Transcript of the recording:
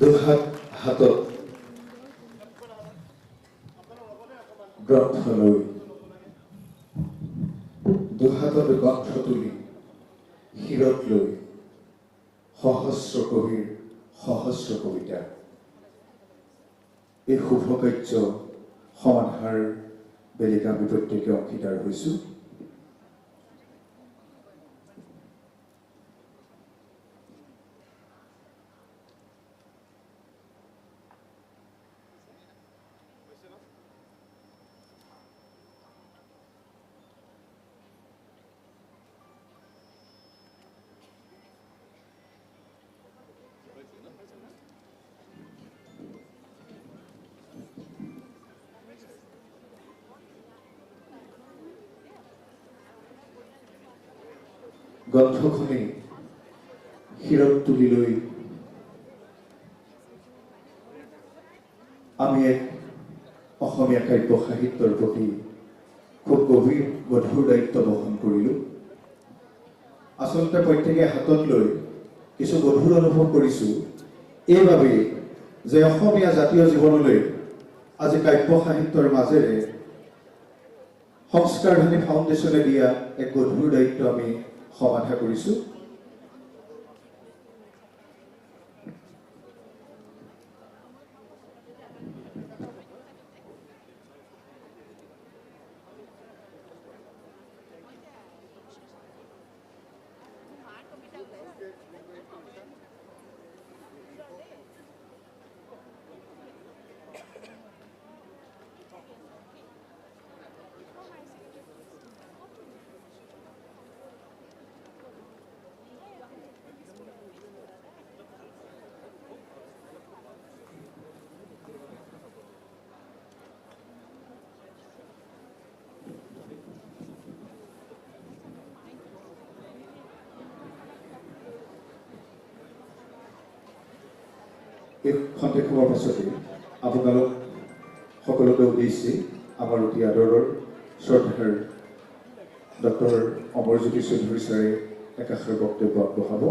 দুহাত হাতত গ্ৰন্থ লৈ দুহাতত গ্ৰন্থ তুলি শিৰত লৈ সহস্ৰ কবিৰ সহস্ৰ কবিতা এই শুভ কাৰ্য সমাধাৰ বেলিকা আমি প্ৰত্যেকে অংশীদাৰ হৈছো। গ্ৰন্থখনি শিৰত তুলি লৈ আমি এক অসমীয়া কাব্য সাহিত্যৰ প্ৰতি খুব গধুৰ দায়িত্ব বহন কৰিলোঁ। আচলতে প্ৰত্যেকে হাতত লৈ কিছু গধুৰ অনুভৱ কৰিছোঁ এইবাবেই যে অসমীয়া জাতীয় জীৱনলৈ আজি কাব্য সাহিত্যৰ মাজেৰে সংস্কাৰধানী ফাউণ্ডেশ্যনে দিয়া এক গধুৰ দায়িত্ব আমি সমাধা কৰিছোঁ। এই খন্তেক সময়ৰ পাছতে আপোনালোক সকলোকে উদ্দেশ্যে আমাৰ অতি আদৰৰ শ্ৰদ্ধাৰ ডক্টৰ অমৰজ্যোতি চৌধুৰী ছাৰে একাষাৰ বক্তব্য আগবঢ়াব।